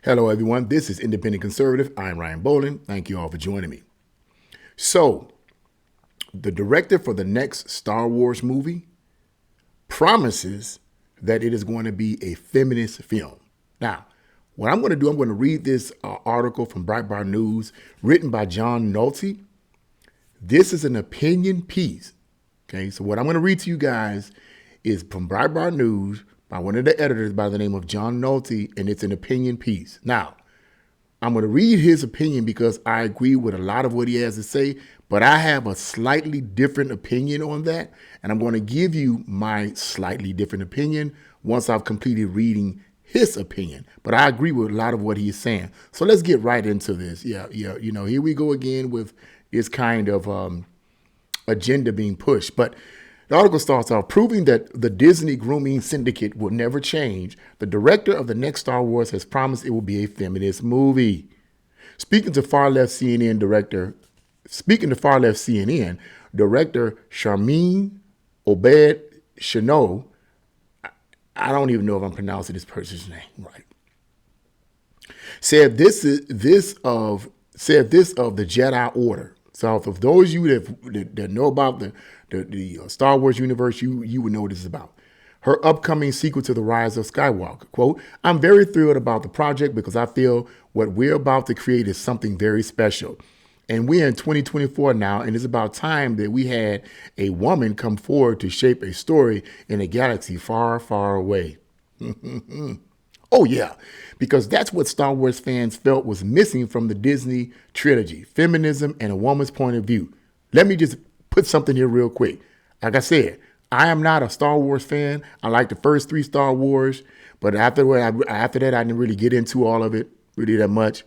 Hello, everyone. This is Independent Conservative. I'm Ryan Bolin. Thank you all for joining me. So, the director for the next Star Wars movie promises that it is going to be a feminist film. Now, what I'm going to do, I'm going to read this article from Breitbart News written by John Nolte. This is an opinion piece. Okay, so what I'm going to read to you guys is from Breitbart News by one of the editors by the name of John Nolte, and it's an opinion piece. Now, I'm going to read his opinion because I agree with a lot of what he has to say, but I have a slightly different opinion on that, and I'm going to give you my slightly different opinion once I've completed reading his opinion. But I agree with a lot of what he's saying. So let's get right into this. Yeah, here we go again with this kind of agenda being pushed. But the article starts off, proving that the Disney grooming syndicate will never change. The director of the next Star Wars has promised it will be a feminist movie. Speaking to far-left CNN director Sharmeen Obaid-Chinoy, I don't even know if I'm pronouncing this person's name right, said this of the Jedi Order. So for those of you that know about the Star Wars universe, you would know what this is about. Her upcoming sequel to The Rise of Skywalker. Quote, I'm very thrilled about the project because I feel what we're about to create is something very special. And we're in 2024 now, and it's about time that we had a woman come forward to shape a story in a galaxy far, far away. Oh, yeah, because that's what Star Wars fans felt was missing from the Disney trilogy, feminism and a woman's point of view. Let me just put something here real quick. Like I said, I am not a Star Wars fan. I like the first 3 Star Wars, but after that, I didn't really get into all of it really that much.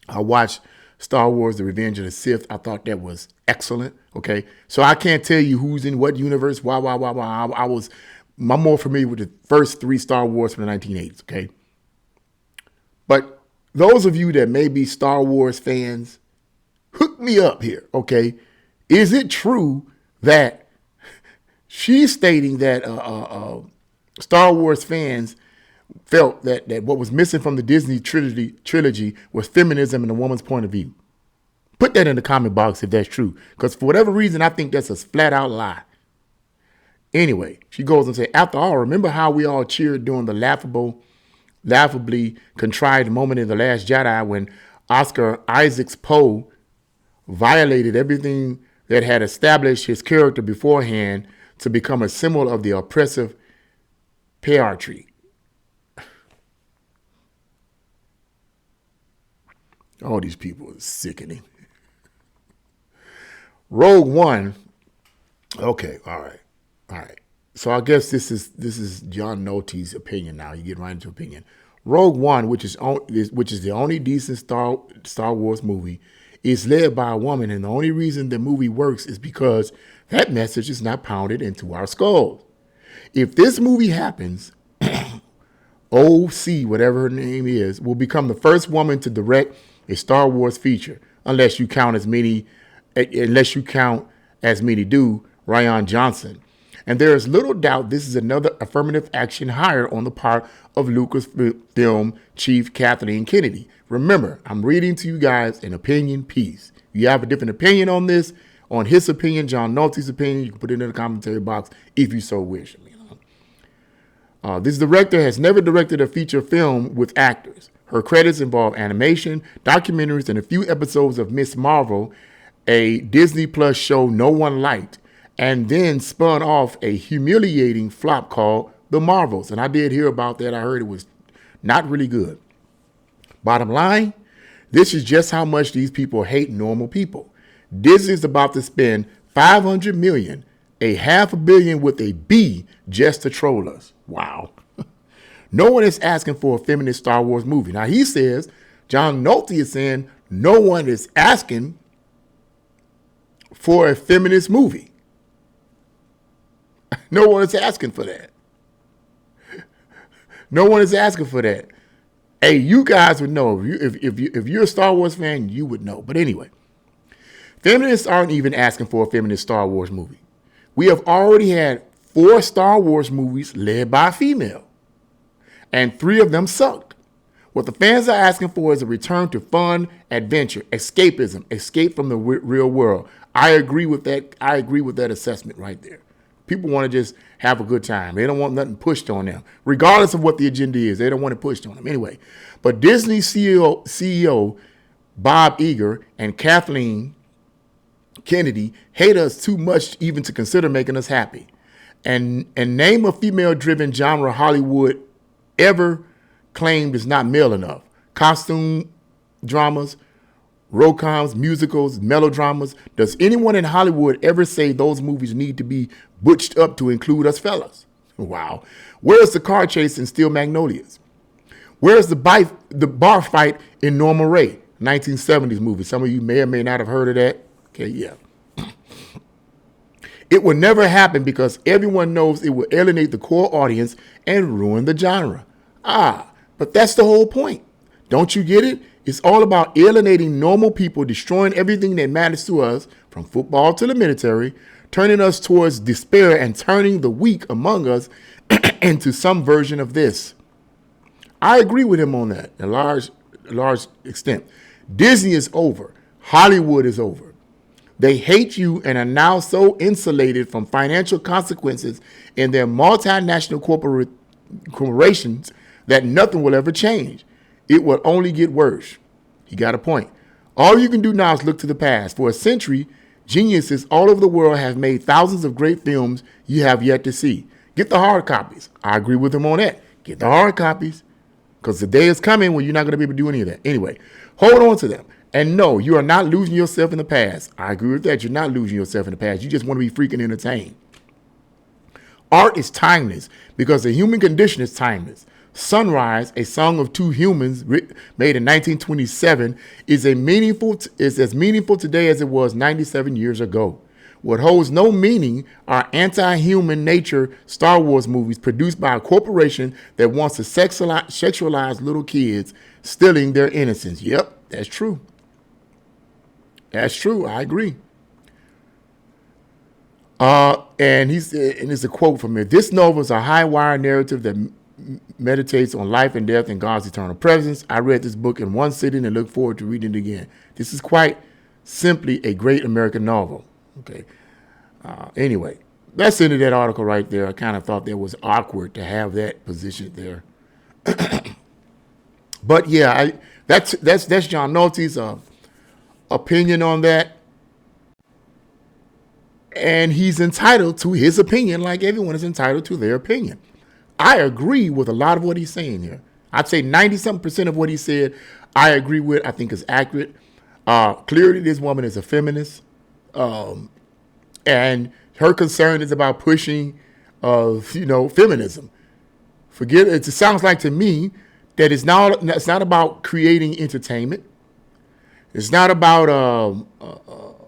I watched Star Wars, The Revenge of the Sith. I thought that was excellent, okay? So I can't tell you who's in what universe, why. I'm more familiar with the first 3 Star Wars from the 1980s, okay? But those of you that may be Star Wars fans, hook me up here, okay? Is it true that she's stating that Star Wars fans felt that what was missing from the Disney trilogy was feminism and a woman's point of view? Put that in the comment box if that's true, because for whatever reason, I think that's a flat out lie. Anyway, she goes and says, after all, remember how we all cheered during the laughably contrived moment in The Last Jedi when Oscar Isaac's Poe violated everything that had established his character beforehand to become a symbol of the oppressive patriarchy. All these people are sickening. Rogue One. Okay, all right. So I guess this is John Nolte's opinion now. You get right into opinion. Rogue One, which is the only decent Star Wars movie, is led by a woman, and the only reason the movie works is because that message is not pounded into our skulls. If this movie happens, OC, whatever her name is, will become the first woman to direct a Star Wars feature, unless you count as many do, Rian Johnson. And there is little doubt this is another affirmative action hire on the part of Lucasfilm chief Kathleen Kennedy. Remember, I'm reading to you guys an opinion piece. If you have a different opinion on this, on his opinion, John Nolte's opinion, you can put it in the commentary box if you so wish. This director has never directed a feature film with actors. Her credits involve animation, documentaries, and a few episodes of Miss Marvel, a Disney Plus show no one liked, and then spun off a humiliating flop called The Marvels. And I did hear about that. I heard it was not really good. Bottom line, this is just how much these people hate normal people. Disney's about to spend $500 million, $500 million with a B, just to troll us. Wow. No one is asking for a feminist Star Wars movie. Now he says, John Nolte is saying, no one is asking for a feminist movie. No one is asking for that. No one is asking for that. Hey, you guys would know. If you're a Star Wars fan, you would know. But anyway, feminists aren't even asking for a feminist Star Wars movie. We have already had 4 Star Wars movies led by a female, and 3 of them sucked. What the fans are asking for is a return to fun, adventure, escapism, escape from the real world. I agree with that. I agree with that assessment right there. People want to just have a good time. They don't want nothing pushed on them, regardless of what the agenda is. They don't want it pushed on them anyway. But Disney CEO Bob Iger and Kathleen Kennedy hate us too much even to consider making us happy. And name a female-driven genre Hollywood ever claimed is not male enough. Costume dramas, rom-coms, musicals, melodramas. Does anyone in Hollywood ever say those movies need to be butched up to include us fellas? Wow. Where's the car chase in Steel Magnolias? Where's the bar fight in Norma Ray, 1970s movie? Some of you may or may not have heard of that. Okay, yeah. It will never happen because everyone knows it will alienate the core audience and ruin the genre. But that's the whole point. Don't you get it? It's all about alienating normal people, destroying everything that matters to us, from football to the military, turning us towards despair and turning the weak among us into some version of this. I agree with him on that, a large extent. Disney is over. Hollywood is over. They hate you and are now so insulated from financial consequences in their multinational corporations that nothing will ever change. It will only get worse. He got a point. All you can do now is look to the past. For a century, geniuses all over the world have made thousands of great films you have yet to see. Get the hard copies. I agree with him on that. Get the hard copies, because the day is coming when you're not going to be able to do any of that. Anyway, hold on to them. And no, you are not losing yourself in the past. I agree with that. You're not losing yourself in the past. You just want to be freaking entertained. Art is timeless because the human condition is timeless. Sunrise, a song of two humans made in 1927, is as meaningful today as it was 97 years ago. What holds no meaning are anti-human nature Star Wars movies produced by a corporation that wants to sexualize little kids, stealing their innocence. Yep, that's true. That's true. I agree. And it's a quote from it. This novel is a high-wire narrative that meditates on life and death and God's eternal presence. I read this book in one sitting and look forward to reading it again. This is quite simply a great American novel. Okay. Anyway, that's the end of that article right there. I kind of thought that was awkward to have that position there. But yeah, that's John Nolte's opinion on that. And he's entitled to his opinion like everyone is entitled to their opinion. I agree with a lot of what he's saying here. I'd say 90-something% of what he said, I agree with, I think is accurate. Clearly, this woman is a feminist. And her concern is about pushing feminism. Forget it. It sounds like to me that it's not about creating entertainment. It's not about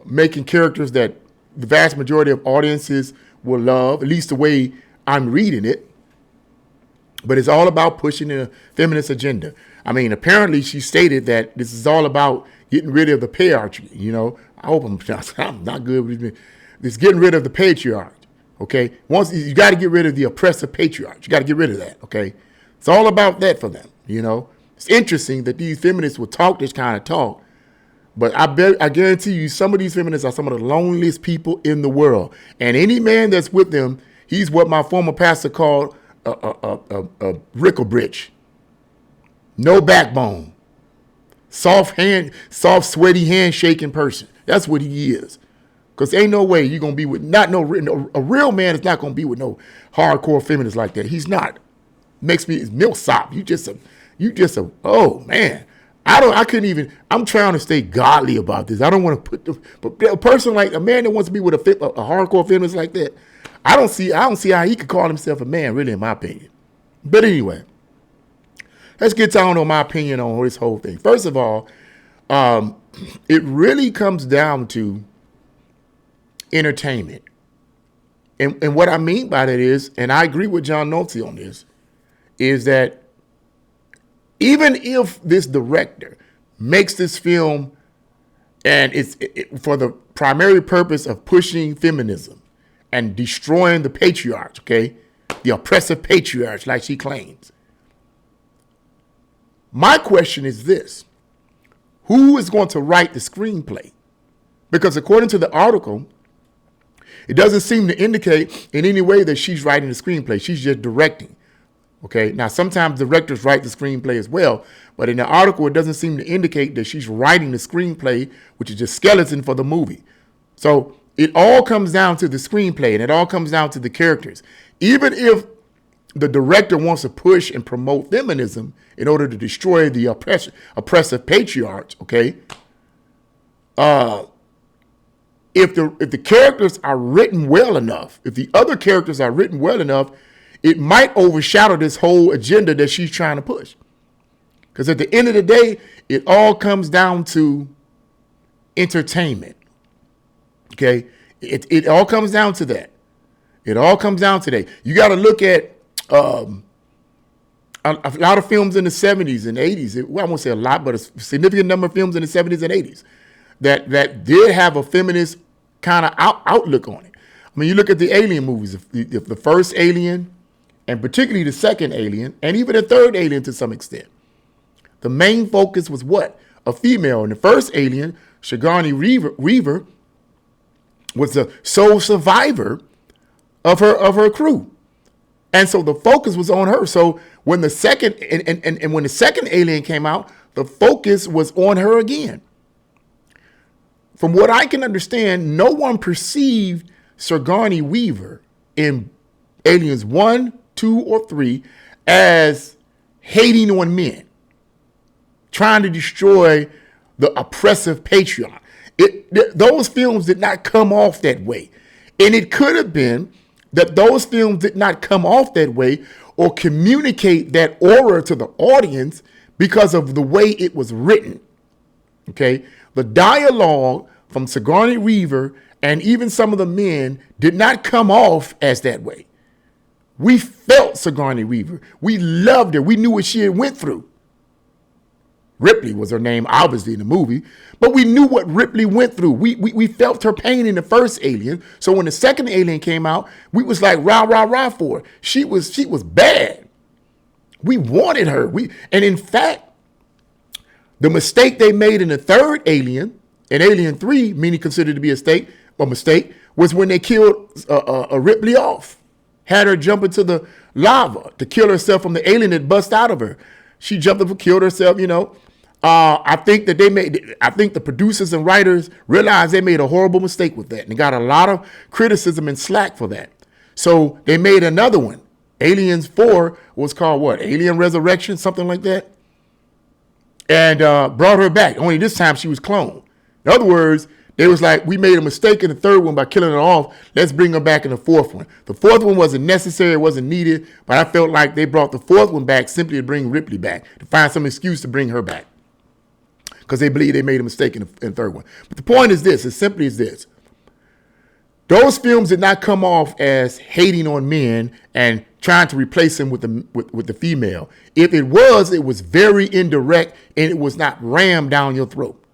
making characters that the vast majority of audiences will love, at least the way I'm reading it. But it's all about pushing a feminist agenda. I mean, apparently she stated that this is all about getting rid of the patriarchy. I hope I'm not good with it. It's getting rid of the patriarch. Okay, once you got to get rid of the oppressive patriarch. You got to get rid of that. Okay, it's all about that for them. It's interesting that these feminists will talk this kind of talk, but I guarantee you, some of these feminists are some of the loneliest people in the world. And any man that's with them, he's what my former pastor called a ricklebritch. No backbone. Soft, sweaty, handshaking person. That's what he is. Because ain't no way you're going to be with, a real man is not going to be with no hardcore feminist like that. He's not. Makes me, it's milksop. You just oh man. I couldn't even, I'm trying to stay godly about this. I don't want to but a person like, a man that wants to be with a hardcore feminist like that, I don't see how he could call himself a man, really, in my opinion. But anyway, let's get down on my opinion on this whole thing. First of all, it really comes down to entertainment. And what I mean by that is, and I agree with John Nolte on this, is that even if this director makes this film and it's for the primary purpose of pushing feminism and destroying the patriarchs, okay, the oppressive patriarchs like she claims, My question is this: who is going to write the screenplay? Because according to the article, it doesn't seem to indicate in any way that she's writing the screenplay. She's just directing. Okay. Now, sometimes directors write the screenplay as well, but in the article, it doesn't seem to indicate that she's writing the screenplay, which is just skeleton for the movie. So it all comes down to the screenplay, and it all comes down to the characters. Even if the director wants to push and promote feminism in order to destroy the oppressive patriarchs, okay? If the characters are written well enough, if the other characters are written well enough, it might overshadow this whole agenda that she's trying to push. Because at the end of the day, it all comes down to entertainment. Okay? It all comes down to that. It all comes down to that. You got to look at a lot of films in the 70s and 80s. Well, I won't say a lot, but a significant number of films in the 70s and 80s that did have a feminist kind of outlook on it. I mean, you look at the Alien movies, the first Alien, and particularly the second Alien, and even the third Alien to some extent. The main focus was what? A female. In the first Alien, Sigourney Weaver was the sole survivor of her crew. And so the focus was on her. So when the second and when the second Alien came out, the focus was on her again. From what I can understand, no one perceived Sigourney Weaver in Aliens 1, 2, or 3 as hating on men, trying to destroy the oppressive patriarch. Those films did not come off that way. And it could have been that those films did not come off that way or communicate that aura to the audience because of the way it was written. Okay? The dialogue from Sigourney Weaver and even some of the men did not come off as that way. We felt Sigourney Weaver. We loved her. We knew what she had went through. Ripley was her name, obviously, in the movie, but we knew what Ripley went through. We felt her pain in the first Alien. So when the second Alien came out, we was like, rah, rah, rah for her. She was bad. We wanted her. And in fact, the mistake they made in the third Alien, in Alien 3, meaning considered to be a mistake, was when they killed Ripley off. Had her jump into the lava to kill herself from the alien that bust out of her. She jumped up and killed herself, you know. I think the producers and writers realized they made a horrible mistake with that and they got a lot of criticism and slack for that. So they made another one. Aliens 4 was called what? Alien Resurrection, something like that. And brought her back. Only this time she was cloned. In other words, they was like, we made a mistake in the third one by killing her off. Let's bring her back in the fourth one. The fourth one wasn't necessary, it wasn't needed, but I felt like they brought the fourth one back simply to bring Ripley back, to find some excuse to bring her back. Because they believe they made a mistake in the third one. But the point is this, as simply as this. Those films did not come off as hating on men and trying to replace them with the female. If it was very indirect and it was not rammed down your throat.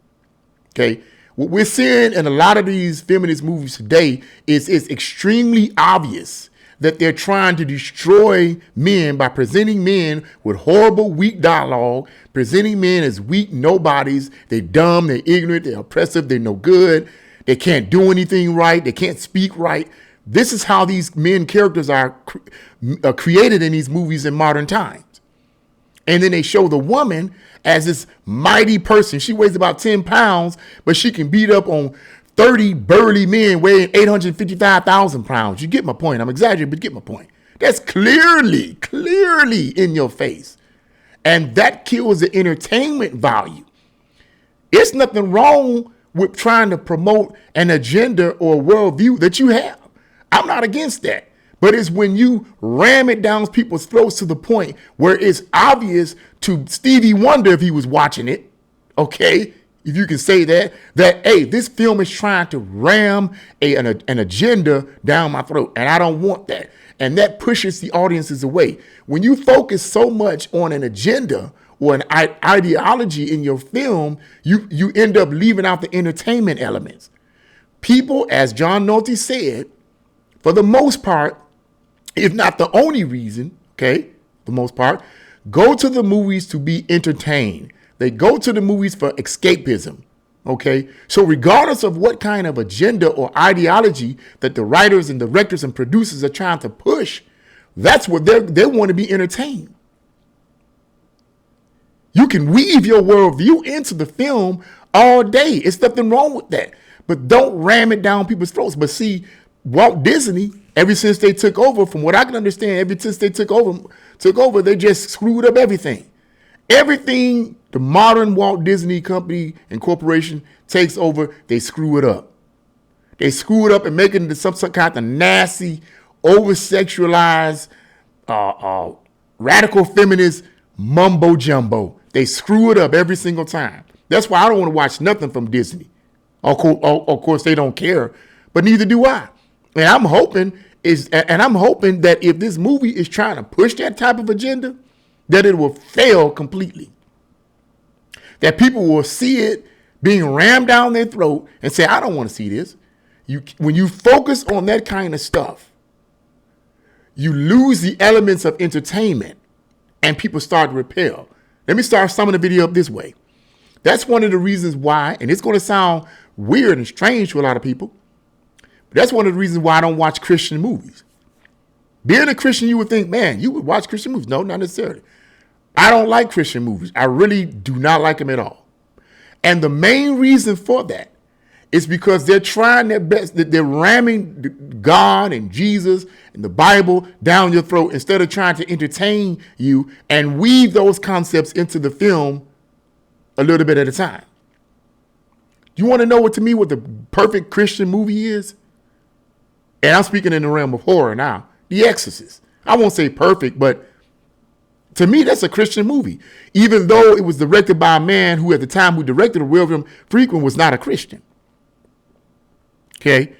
Okay? What we're seeing in a lot of these feminist movies today is extremely obvious that they're trying to destroy men by presenting men with horrible, weak dialogue, presenting men as weak nobodies. They're dumb, they're ignorant, they're oppressive, they're no good. They can't do anything right. They can't speak right. This is how these men characters are created in these movies in modern times. And then they show the woman as this mighty person. She weighs about 10 pounds, but she can beat up on 30 burly men weighing 855,000 pounds. You get my point. I'm exaggerating, but get my point. That's clearly in your face. And that kills the entertainment value. It's nothing wrong with trying to promote an agenda or a worldview that you have. I'm not against that. But it's when you ram it down people's throats to the point where it's obvious to Stevie Wonder, if he was watching it, okay, if you can say that, hey, this film is trying to ram an agenda down my throat, and I don't want that. And that pushes the audiences away. When you focus so much on an agenda or an ideology in your film, you end up leaving out the entertainment elements. People, as John Nolte said, for the most part, if not the only reason, okay, the most part, go to the movies to be entertained. They go to the movies for escapism. Okay, so regardless of what kind of agenda or ideology that the writers and directors and producers are trying to push, that's what they want to be entertained. You can weave your worldview into the film all day. It's nothing wrong with that. But don't ram it down people's throats. But see, Walt Disney, ever since they took over, from what I can understand, ever since they took over, they just screwed up everything. Everything the modern Walt Disney Company and corporation takes over, they screw it up. They screw it up and make it into some kind of nasty, over-sexualized, radical feminist mumbo jumbo. They screw it up every single time. That's why I don't want to watch nothing from Disney. Of course, they don't care, but neither do I. And I'm hoping that if this movie is trying to push that type of agenda, that it will fail completely. That people will see it being rammed down their throat and say, I don't want to see this. When you focus on that kind of stuff, you lose the elements of entertainment and people start to repel. Let me start summing the video up this way. That's one of the reasons why, and it's going to sound weird and strange to a lot of people, but that's one of the reasons why I don't watch Christian movies. Being a Christian, you would think, man, you would watch Christian movies. No, not necessarily. I don't like Christian movies. I really do not like them at all. And the main reason for that is because they're trying their best, that they're ramming God and Jesus and the Bible down your throat instead of trying to entertain you and weave those concepts into the film a little bit at a time. You want to know what the perfect Christian movie is? And I'm speaking in the realm of horror now. The Exorcist. I won't say perfect, but to me, that's a Christian movie. Even though it was directed by a man who at the time who directed it, William Friedkin, was not a Christian. Okay.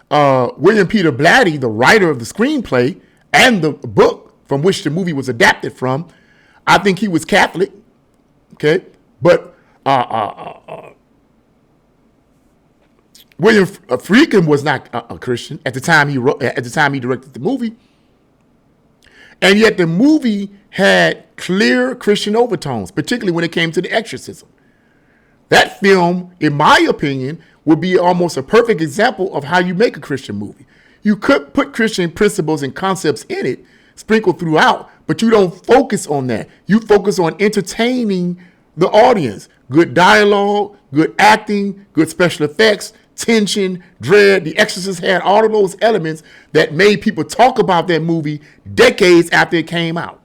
William Peter Blatty, the writer of the screenplay and the book from which the movie was adapted from, I think he was Catholic. Okay. But William Friedkin was not a Christian at the time he directed the movie. And yet the movie had clear Christian overtones, particularly when it came to the exorcism. That film, in my opinion, would be almost a perfect example of how you make a Christian movie. You could put Christian principles and concepts in it, sprinkled throughout, but you don't focus on that. You focus on entertaining the audience. Good dialogue, good acting, good special effects, tension, dread. The Exorcist had all of those elements that made people talk about that movie decades after it came out.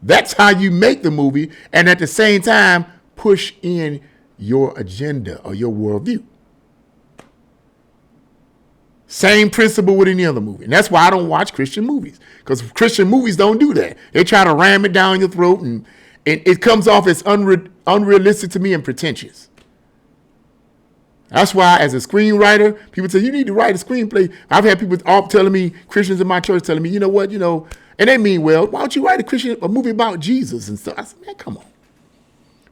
That's how you make the movie, and at the same time, push in your agenda or your worldview. Same principle with any other movie. And that's why I don't watch Christian movies, because Christian movies don't do that. They try to ram it down your throat, and it comes off as unrealistic to me and pretentious. That's why, as a screenwriter, people say, you need to write a screenplay. I've had people all telling me, Christians in my church telling me, you know what, and they mean well, why don't you write a movie about Jesus and stuff? I said, man, come on.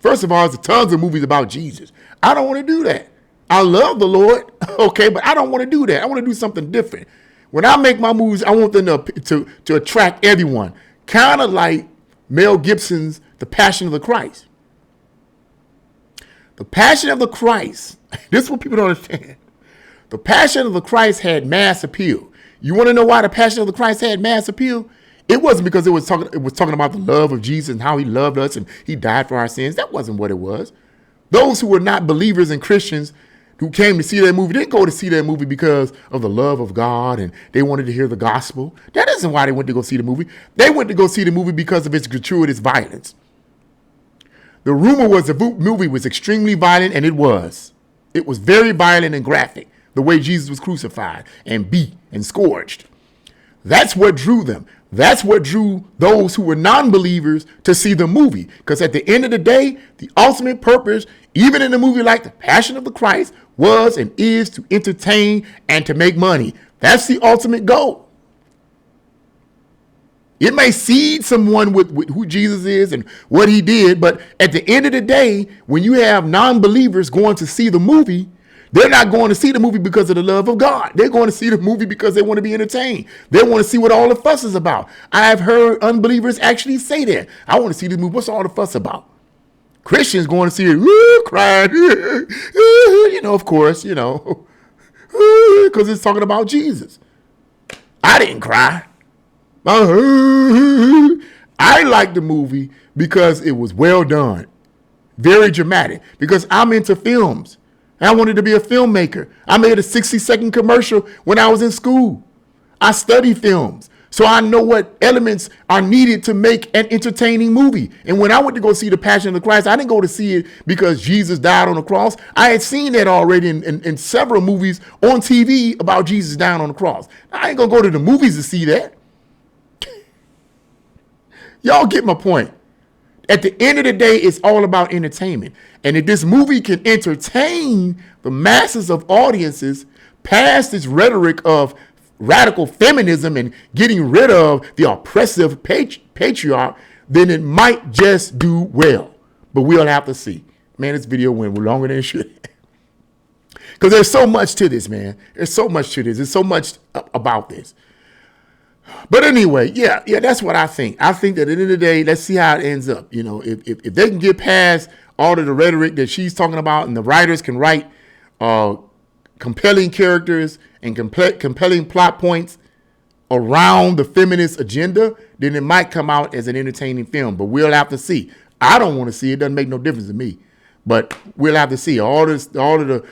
First of all, there's tons of movies about Jesus. I don't want to do that. I love the Lord, okay, but I don't want to do that. I want to do something different. When I make my movies, I want them to attract everyone, kind of like Mel Gibson's The Passion of the Christ. The Passion of the Christ, this is what people don't understand. The Passion of the Christ had mass appeal. You want to know why the Passion of the Christ had mass appeal? It wasn't because it was talking about the love of Jesus and how he loved us and he died for our sins. That wasn't what it was. Those who were not believers and Christians who came to see that movie didn't go to see that movie because of the love of God and they wanted to hear the gospel. That isn't why they went to go see the movie. They went to go see the movie because of its gratuitous violence. The rumor was the movie was extremely violent, and it was. It was very violent and graphic, the way Jesus was crucified and beat and scourged. That's what drew them. That's what drew those who were non-believers to see the movie. Because at the end of the day, the ultimate purpose, even in a movie like The Passion of the Christ, was and is to entertain and to make money. That's the ultimate goal. It may seed someone with who Jesus is and what he did, but at the end of the day, when you have non-believers going to see the movie, They're not going to see the movie because of the love of God. They're going to see the movie because they want to be entertained. They want to see what all the fuss is about. I've heard unbelievers actually say that. I want to see this movie. What's all the fuss about? Christians going to see it, crying, of course, because it's talking about Jesus. I didn't cry. I liked the movie because it was well done, very dramatic, because I'm into films. I wanted to be a filmmaker. I made a 60-second commercial when I was in school. I study films, so I know what elements are needed to make an entertaining movie. And when I went to go see The Passion of the Christ, I didn't go to see it because Jesus died on the cross. I had seen that already in several movies on TV about Jesus dying on the cross. I ain't going to go to the movies to see that. Y'all get my point. At the end of the day, it's all about entertainment. And if this movie can entertain the masses of audiences past this rhetoric of radical feminism and getting rid of the oppressive patriarch, then it might just do well. But we'll have to see. Man, this video went longer than it should. Because there's so much to this, man. There's so much to this. There's so much about this. But anyway, yeah, that's what I think. I think that at the end of the day, let's see how it ends up. If they can get past all of the rhetoric that she's talking about, and the writers can write compelling characters and compelling plot points around the feminist agenda, then it might come out as an entertaining film. But we'll have to see. I don't want to see it. It doesn't make no difference to me. But we'll have to see. All of the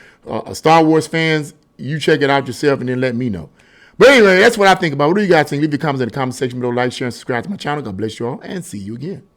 Star Wars fans, you check it out yourself and then let me know. But anyway, that's what I think about. What do you guys think? Leave your comments in the comment section below. Like, share, and subscribe to my channel. God bless you all, and see you again.